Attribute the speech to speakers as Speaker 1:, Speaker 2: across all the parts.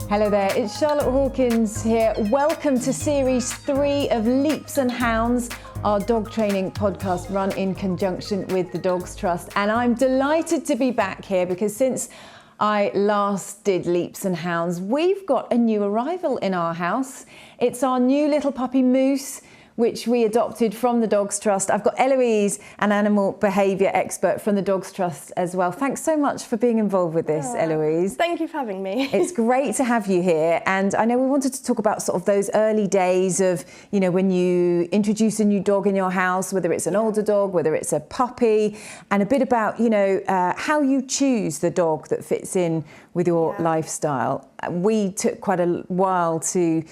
Speaker 1: Hello there, it's Charlotte Hawkins here. Welcome to Series 3 of Leaps and Hounds, our dog training podcast run in conjunction with the Dogs Trust. And I'm delighted to be back here because since I last did Leaps and Hounds, we've got a new arrival in our house. It's our new little puppy Moose, which we adopted from the Dogs Trust. I've got Eloise, an animal behaviour expert from the Dogs Trust as well. Thanks so much for being involved with this, Eloise.
Speaker 2: Thank you for having me.
Speaker 1: It's great to have you here. And I know we wanted to talk about sort of those early days of, you know, when you introduce a new dog in your house, whether it's an older dog, whether it's a puppy, and a bit about, you know, how you choose the dog that fits in with your lifestyle. We took quite a while to,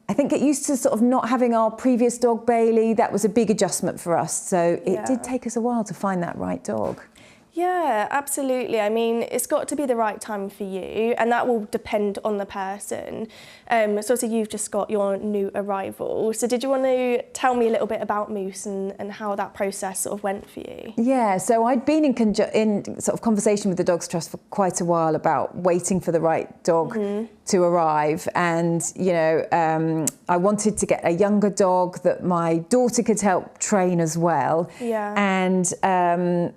Speaker 1: I think, get used to sort of not having our previous dog, Bailey. That was a big adjustment for us. So it did take us a while to find that right dog.
Speaker 2: Yeah, absolutely. I mean, it's got to be the right time for you, and that will depend on the person. So obviously you've just got your new arrival. So did you want to tell me a little bit about Moose and how that process sort of went for you? Yeah,
Speaker 1: so I'd been in sort of conversation with the Dogs Trust for quite a while about waiting for the right dog to arrive. And, you know, I wanted to get a younger dog that my daughter could help train as well.
Speaker 2: Yeah.
Speaker 1: And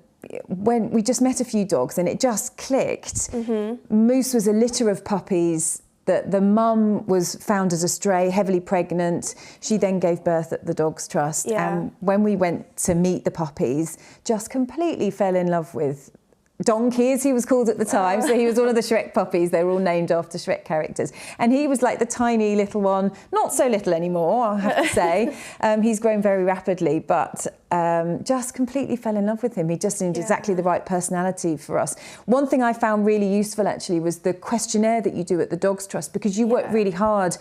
Speaker 1: when we just met a few dogs and it just clicked. Moose was a litter of puppies that the mum was found as a stray, heavily pregnant. She then gave birth at the Dogs Trust. And when we went to meet the puppies, just completely fell in love with Donkey, as he was called at the time. So he was one of the Shrek puppies. They were all named after Shrek characters. And he was like the tiny little one, not so little anymore, I have to say. He's grown very rapidly, but just completely fell in love with him. He just seemed exactly the right personality for us. One thing I found really useful actually was the questionnaire that you do at the Dogs Trust, because you work really hard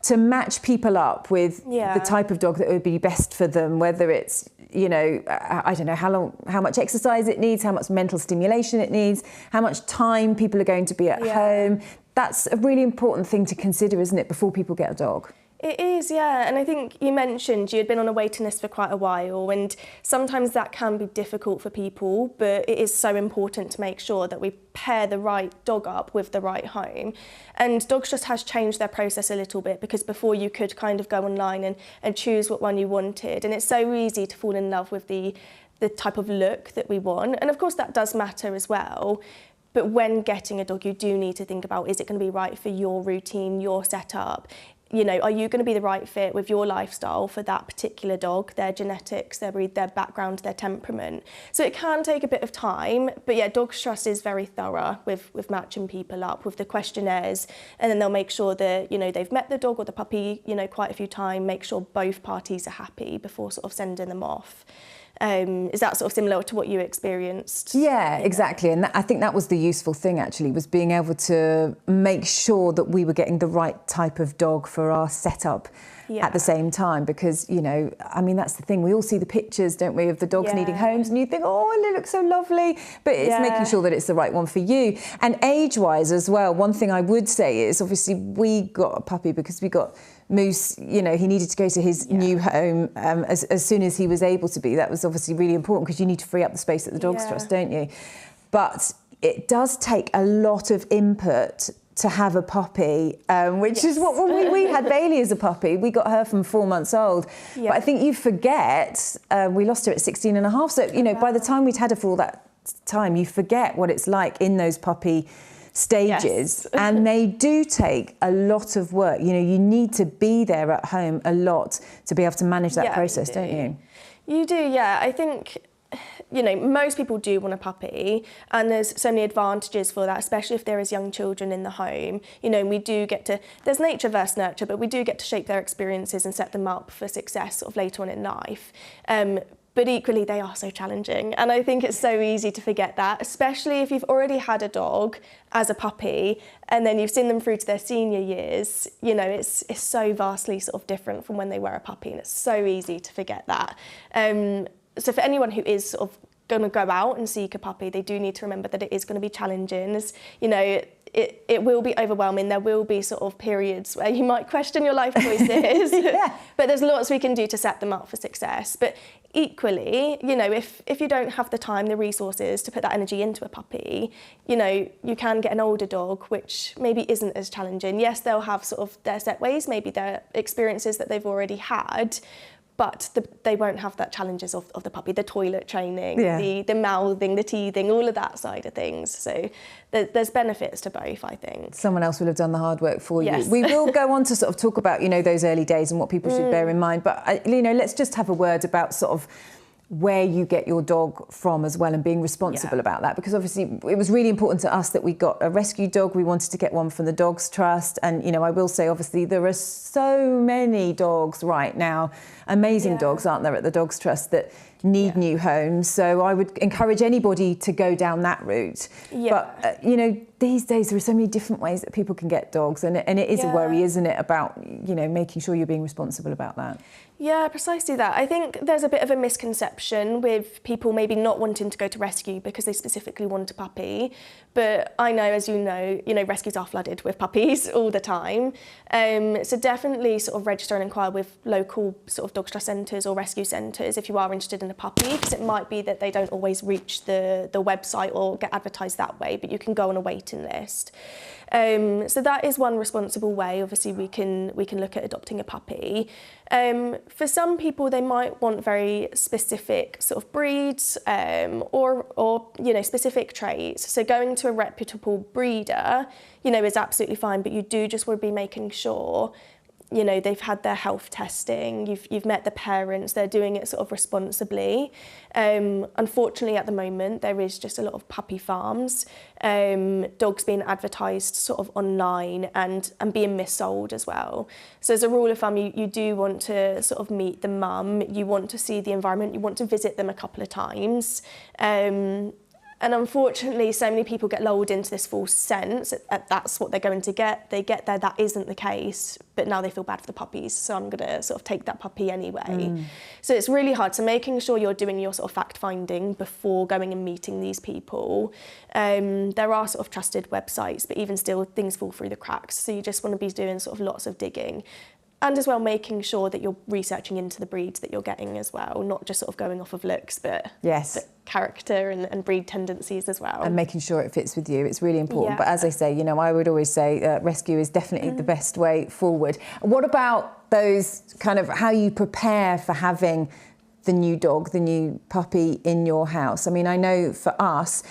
Speaker 1: to match people up with the type of dog that would be best for them, whether it's, you know, I don't know how much exercise it needs, how much mental stimulation it needs, how much time people are going to be at home. That's a really important thing to consider, isn't it, before people get a dog?
Speaker 2: It is, yeah. And I think you mentioned you had been on a waiting list for quite a while, and sometimes that can be difficult for people, but it is so important to make sure that we pair the right dog up with the right home. And Dogs Trust has changed their process a little bit, because before you could kind of go online and choose what one you wanted, and it's so easy to fall in love with the type of look that we want. And of course that does matter as well. But when getting a dog, you do need to think about, is it going to be right for your routine, your setup? You know, are you going to be the right fit with your lifestyle for that particular dog, their genetics, their breed, their background, their temperament? So it can take a bit of time, but yeah, Dogs Trust is very thorough with matching people up with the questionnaires, and then they'll make sure that, you know, they've met the dog or the puppy, you know, quite a few times, make sure both parties are happy before sort of sending them off. Is that sort of similar to what you experienced?
Speaker 1: Yeah, exactly. And I think that was the useful thing, actually, was being able to make sure that we were getting the right type of dog for our setup at the same time. Because, you know, I mean, that's the thing. We all see the pictures, don't we, of the dogs needing homes, and you think, oh, they look so lovely. But it's making sure that it's the right one for you. And age-wise as well, one thing I would say is, obviously, we got a puppy because we got Moose, you know, he needed to go to his new home as soon as he was able to be. That was obviously really important, because you need to free up the space at the Dogs Trust, don't you? But it does take a lot of input to have a puppy, which is what when we had Bailey as a puppy. We got her from 4 months old. But I think you forget, we lost her at 16 and a half. So, you know, by the time we'd had her for all that time, you forget what it's like in those puppy stages. And they do take a lot of work. You know, you need to be there at home a lot to be able to manage that process, don't you?
Speaker 2: You do, yeah. I think, you know, most people do want a puppy, and there's so many advantages for that, especially if there is young children in the home. You know, we do get to, there's nature versus nurture, but we do get to shape their experiences and set them up for success sort of later on in life. But equally, they are so challenging. And I think it's so easy to forget that, especially if you've already had a dog as a puppy and then you've seen them through to their senior years. You know, it's so vastly sort of different from when they were a puppy, and it's so easy to forget that. So for anyone who is sort of going to go out and seek a puppy, they do need to remember that it is going to be challenging. As, you know, it will be overwhelming. There will be sort of periods where you might question your life choices,
Speaker 1: yeah.
Speaker 2: But there's lots we can do to set them up for success. But equally, you know, if you don't have the time, the resources to put that energy into a puppy, you know, you can get an older dog, which maybe isn't as challenging. Yes, they'll have sort of their set ways, maybe their experiences that they've already had, but they won't have that challenges of the puppy, the toilet training, the mouthing, the teething, all of that side of things. So there's benefits to both, I think.
Speaker 1: Someone else will have done the hard work for
Speaker 2: Yes.
Speaker 1: you. We will go on to sort of talk about, you know, those early days and what people should bear in mind. But, you know, let's just have a word about sort of where you get your dog from as well, and being responsible about that, because obviously it was really important to us that we got a rescue dog. We wanted to get one from the Dogs Trust, and you know, I will say obviously there are so many dogs right now, amazing dogs, aren't there, at the Dogs Trust that need new homes. So I would encourage anybody to go down that route. But you know, these days there are so many different ways that people can get dogs, and it is a worry, isn't it, about, you know, making sure you're being responsible about that.
Speaker 2: Yeah, precisely that. I think there's a bit of a misconception with people maybe not wanting to go to rescue because they specifically want a puppy. But I know, as you know, rescues are flooded with puppies all the time. So definitely sort of register and inquire with local sort of Dogs Trust centres or rescue centres if you are interested in a puppy, because it might be that they don't always reach the website or get advertised that way, but you can go on a waiting list. So that is one responsible way. Obviously, we can look at adopting a puppy. For some people, they might want very specific sort of breeds or you know, specific traits. So going to a reputable breeder, you know, is absolutely fine, but you do just want to be making sure, you know, they've had their health testing, you've met the parents, they're doing it sort of responsibly. Unfortunately, at the moment, there is just a lot of puppy farms, dogs being advertised sort of online and being missold as well. So as a rule of thumb, you do want to sort of meet the mum, you want to see the environment, you want to visit them a couple of times. And unfortunately, so many people get lulled into this false sense that that's what they're going to get. They get there, that isn't the case, but now they feel bad for the puppies, so I'm going to sort of take that puppy anyway. So it's really hard. So making sure you're doing your sort of fact-finding before going and meeting these people. There are sort of trusted websites, but even still, things fall through the cracks. So you just want to be doing sort of lots of digging. And as well, making sure that you're researching into the breeds that you're getting as well, not just sort of going off of looks, but character and breed tendencies as well. And
Speaker 1: making sure it fits with you, it's really important. But as I say, you know, I would always say rescue is definitely the best way forward. What about those kind of how you prepare for having the new dog, the new puppy in your house? I mean, I know for us,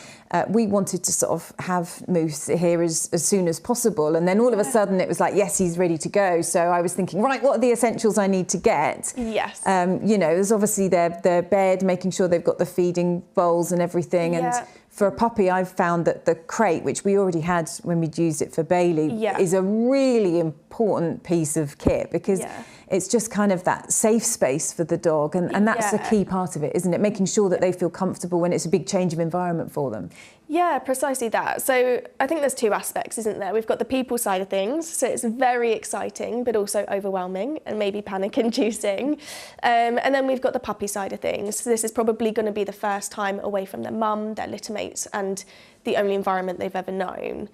Speaker 1: we wanted to sort of have Moose here as soon as possible. And then all of a sudden it was like, yes, he's ready to go. So I was thinking, right, what are the essentials I need to get?
Speaker 2: Yes.
Speaker 1: You know, there's obviously their bed, making sure they've got the feeding bowls and everything. And for a puppy, I've found that the crate, which we already had when we'd used it for Bailey, is a really important piece of kit, because it's just kind of that safe space for the dog. And that's the key part of it, isn't it? Making sure that they feel comfortable when it's a big change of environment for them.
Speaker 2: Yeah, precisely that. So I think there's two aspects, isn't there? We've got the people side of things, so it's very exciting, but also overwhelming and maybe panic-inducing. And then we've got the puppy side of things. So this is probably going to be the first time away from their mum, their litter mates, and the only environment they've ever known.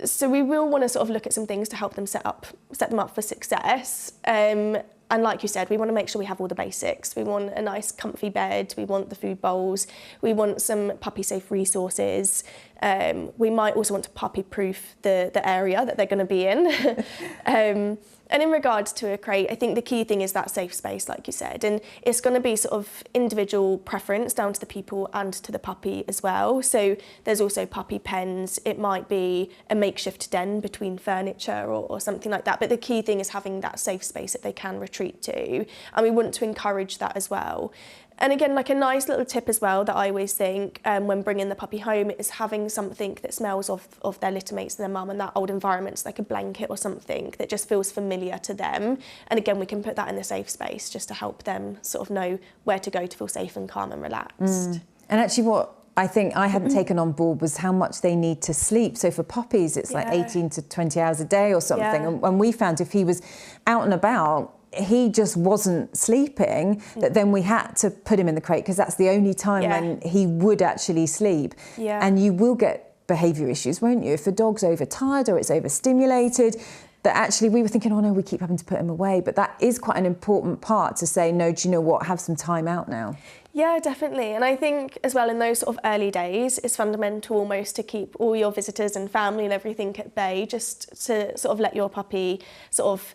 Speaker 2: So we will want to sort of look at some things to help them set them up for success. And like you said, we want to make sure we have all the basics. We want a nice comfy bed, we want the food bowls, we want some puppy safe resources. We might also want to puppy proof the area that they're going to be in. And in regards to a crate, I think the key thing is that safe space, like you said, and it's going to be sort of individual preference down to the people and to the puppy as well. So there's also puppy pens. It might be a makeshift den between furniture or something like that. But the key thing is having that safe space that they can retreat to. And we want to encourage that as well. And again, like a nice little tip as well that I always think when bringing the puppy home is having something that smells of their litter mates and their mum and that old environment, so like a blanket or something that just feels familiar to them. And again, we can put that in the safe space just to help them sort of know where to go to feel safe and calm and relaxed.
Speaker 1: And actually what I think I hadn't taken on board was how much they need to sleep. So for puppies, it's like 18 to 20 hours a day or something. And we found if he was out and about, he just wasn't sleeping, that then we had to put him in the crate because that's the only time when he would actually sleep. And you will get behaviour issues, won't you? If a dog's overtired or it's overstimulated, that actually we were thinking, oh no, we keep having to put him away. But that is quite an important part to say, no, do you know what, have some time out now.
Speaker 2: Yeah, definitely. And I think as well in those sort of early days, it's fundamental almost to keep all your visitors and family and everything at bay, just to sort of let your puppy sort of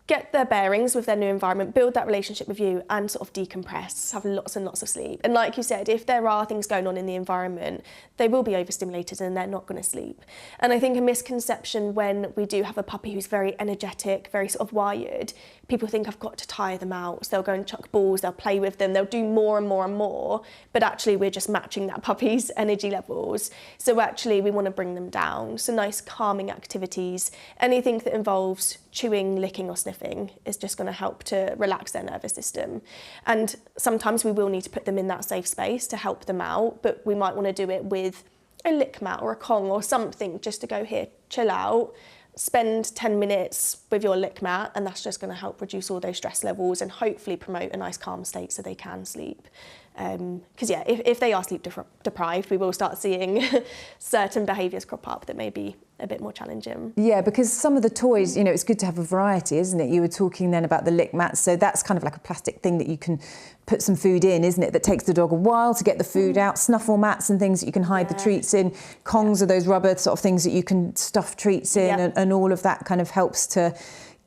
Speaker 2: get their bearings with their new environment, build that relationship with you and sort of decompress, have lots and lots of sleep. And like you said, if there are things going on in the environment, they will be overstimulated and they're not going to sleep. And I think a misconception when we do have a puppy who's very energetic, very sort of wired, people think I've got to tire them out. So they'll go and chuck balls, they'll play with them, they'll do more and more and more. But actually we're just matching that puppy's energy levels. So actually we want to bring them down. So nice calming activities, anything that involves chewing, licking or sniffing is just going to help to relax their nervous system. And sometimes we will need to put them in that safe space to help them out, but we might want to do it with a lick mat or a Kong or something just to go, here, chill out, spend 10 minutes with your lick mat, and that's just going to help reduce all those stress levels and hopefully promote a nice calm state so they can sleep. Because yeah, if they are sleep deprived, we will start seeing certain behaviours crop up that may be a bit more challenging.
Speaker 1: Yeah, because some of the toys, you know, it's good to have a variety, isn't it? You were talking then about the lick mats, so that's kind of like a plastic thing that you can put some food in, isn't it? That takes the dog a while to get the food out. Snuffle mats and things that you can hide the treats in. Kongs are those rubber sort of things that you can stuff treats in, and all of that kind of helps to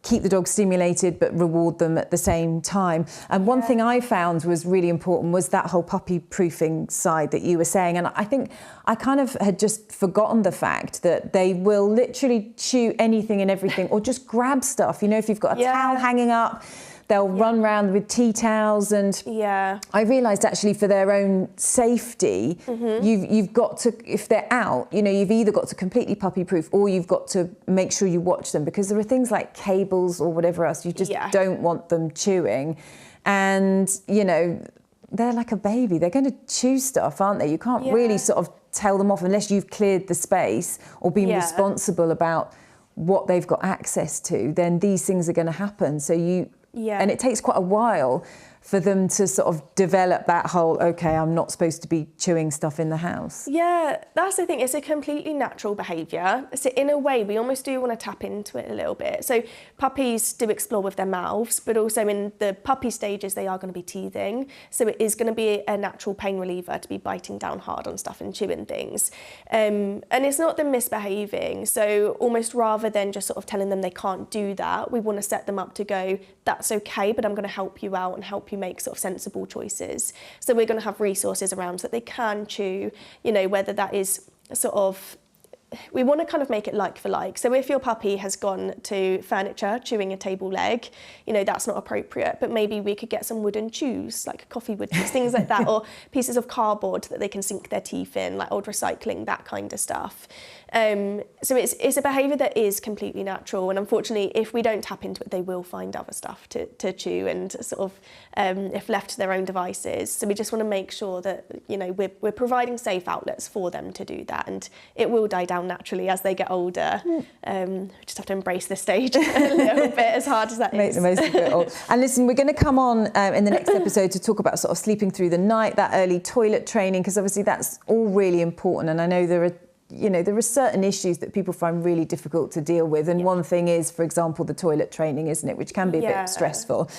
Speaker 1: keep the dog stimulated but reward them at the same time. And one thing I found was really important was that whole puppy proofing side that you were saying. And I think I kind of had just forgotten the fact that they will literally chew anything and everything or just grab stuff. You know, if you've got a towel hanging up, they'll run around with tea towels. And I realised actually for their own safety, you've got to, if they're out, you know, you've either got to completely puppy proof or you've got to make sure you watch them, because there are things like cables or whatever else you just don't want them chewing. And, you know, they're like a baby. They're going to chew stuff, aren't they? You can't really sort of tell them off unless you've cleared the space or been responsible about what they've got access to. Then these things are going to happen. So and it takes quite a while for them to sort of develop that whole, okay, I'm not supposed to be chewing stuff in the house. Yeah,
Speaker 2: that's the thing. It's a completely natural behaviour. So in a way, we almost do want to tap into it a little bit. So puppies do explore with their mouths, but also in the puppy stages, they are going to be teething. So it is going to be a natural pain reliever to be biting down hard on stuff and chewing things. And it's not them misbehaving. So almost rather than just sort of telling them they can't do that, we want to set them up to go, that's okay, but I'm going to help you out and help you make sort of sensible choices. So we're going to have resources around so that they can chew, you know, whether that is sort of, we want to kind of make it like for like. So if your puppy has gone to furniture chewing a table leg, you know, that's not appropriate, but maybe we could get some wooden chews, like coffee wood chews, things like that, or pieces of cardboard that they can sink their teeth in, like old recycling, that kind of stuff. So it's a behaviour that is completely natural, and unfortunately if we don't tap into it, they will find other stuff to chew and sort of if left to their own devices. So we just want to make sure that, you know, we're providing safe outlets for them to do that, and it will die down naturally as they get older. We just have to embrace this stage a little bit, as hard as that
Speaker 1: Make
Speaker 2: is.
Speaker 1: the most of it all. And listen, we're going to come on in the next episode to talk about sort of sleeping through the night, that early toilet training, because obviously that's all really important. And I know there are certain issues that people find really difficult to deal with. And one thing is, for example, the toilet training, isn't it? Which can be a bit stressful.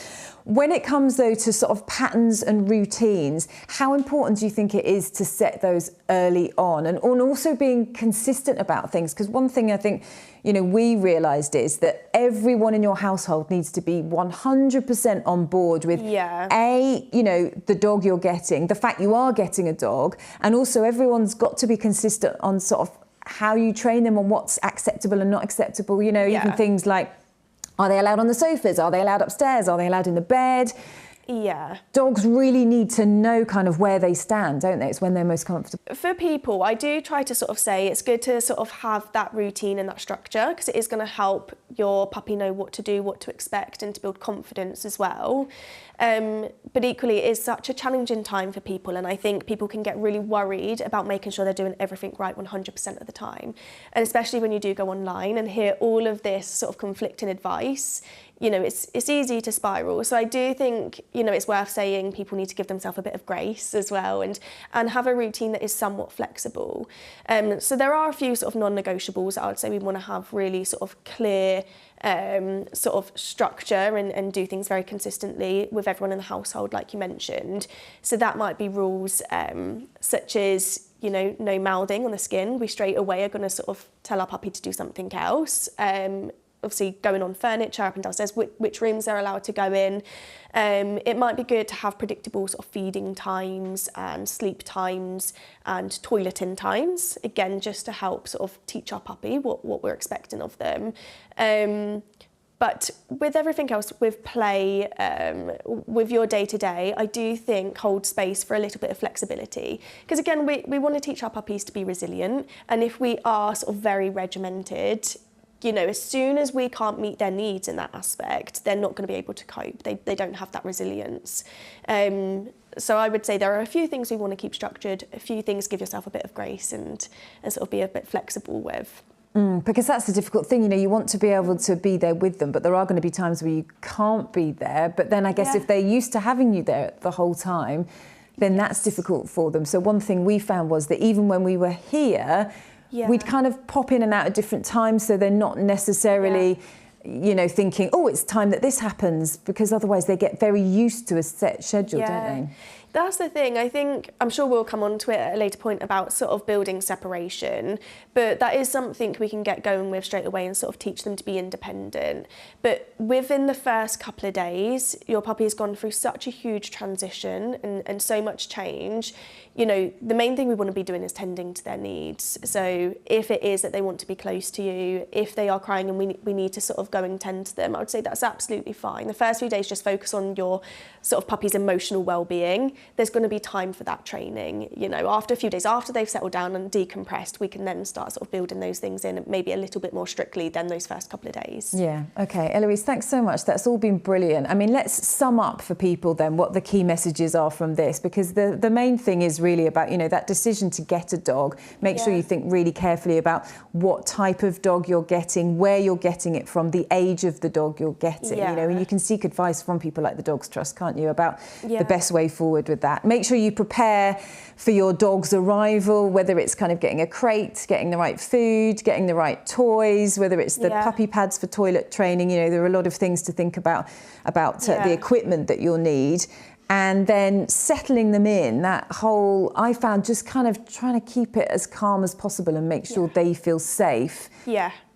Speaker 1: When it comes, though, to sort of patterns and routines, how important do you think it is to set those early on and also being consistent about things? Because one thing I think, you know, we realised is that everyone in your household needs to be 100% on board with you know, the dog you're getting, the fact you are getting a dog, and also everyone's got to be consistent on sort of how you train them on what's acceptable and not acceptable. You know, even things like, are they allowed on the sofas? Are they allowed upstairs? Are they allowed in the bed?
Speaker 2: Yeah.
Speaker 1: Dogs really need to know kind of where they stand, don't they? It's when they're most comfortable.
Speaker 2: For people, I do try to sort of say it's good to sort of have that routine and that structure, because it is going to help your puppy know what to do, what to expect, and to build confidence as well. But equally, it is such a challenging time for people, and I think people can get really worried about making sure they're doing everything right 100% of the time. And especially when you do go online and hear all of this sort of conflicting advice, you know, it's easy to spiral. So I do think, you know, it's worth saying people need to give themselves a bit of grace as well, and have a routine that is somewhat flexible. So there are a few sort of non-negotiables that I would say we want to have really sort of clear sort of structure and do things very consistently with everyone in the household, like you mentioned. So that might be rules such as, you know, no mouthing on the skin. We straight away are going to sort of tell our puppy to do something else. Obviously going on furniture up and downstairs, which rooms they're allowed to go in. It might be good to have predictable sort of feeding times and sleep times and toileting times, again, just to help sort of teach our puppy what we're expecting of them. But with everything else, with play, with your day-to-day, I do think hold space for a little bit of flexibility. Because again, we want to teach our puppies to be resilient. And if we are sort of very regimented, you know, as soon as we can't meet their needs in that aspect, they're not going to be able to cope. They don't have that resilience. So I would say there are a few things we want to keep structured, a few things give yourself a bit of grace and sort of be a bit flexible with.
Speaker 1: Because that's the difficult thing, you know, you want to be able to be there with them, but there are going to be times where you can't be there. But then I guess if they're used to having you there the whole time, then that's difficult for them. So one thing we found was that even when we were here, we'd kind of pop in and out at different times, so they're not necessarily, you know, thinking, oh, it's time that this happens, because otherwise they get very used to a set schedule, don't they?
Speaker 2: That's the thing. I think, I'm sure we'll come on to it at a later point about sort of building separation, but that is something we can get going with straight away and sort of teach them to be independent. But within the first couple of days, your puppy has gone through such a huge transition and so much change. You know, the main thing we want to be doing is tending to their needs. So if it is that they want to be close to you, if they are crying and we need to sort of go and tend to them, I would say that's absolutely fine. The first few days, just focus on your sort of puppy's emotional well-being. There's going to be time for that training. You know, after a few days, after they've settled down and decompressed, we can then start sort of building those things in maybe a little bit more strictly than those first couple of days.
Speaker 1: Yeah, okay. Eloise, thanks so much. That's all been brilliant. I mean, let's sum up for people then what the key messages are from this, because the main thing is really about, you know, that decision to get a dog. Make sure you think really carefully about what type of dog you're getting, where you're getting it from, the age of the dog you're getting, you know, and you can seek advice from people like the Dogs Trust, can't you, about the best way forward with that. Make sure you prepare for your dog's arrival, whether it's kind of getting a crate, getting the right food, getting the right toys, whether it's the puppy pads for toilet training. You know, there are a lot of things to think about the equipment that you'll need. And then settling them in, that whole, I found just kind of trying to keep it as calm as possible and make sure they feel safe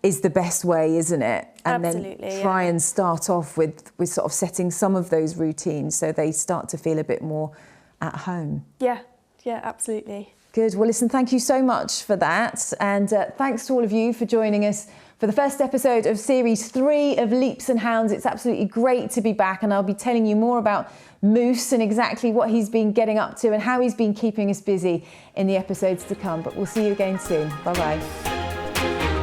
Speaker 1: is the best way, isn't it? And then try and start off with sort of setting some of those routines so they start to feel a bit more at home. Yeah, absolutely. Good. Well, listen, thank you so much for that. And thanks to all of you for joining us for the first episode of Series 3 of Leaps and Hounds. It's absolutely great to be back, and I'll be telling you more about Moose and exactly what he's been getting up to and how he's been keeping us busy in the episodes to come. But we'll see you again soon. Bye-bye.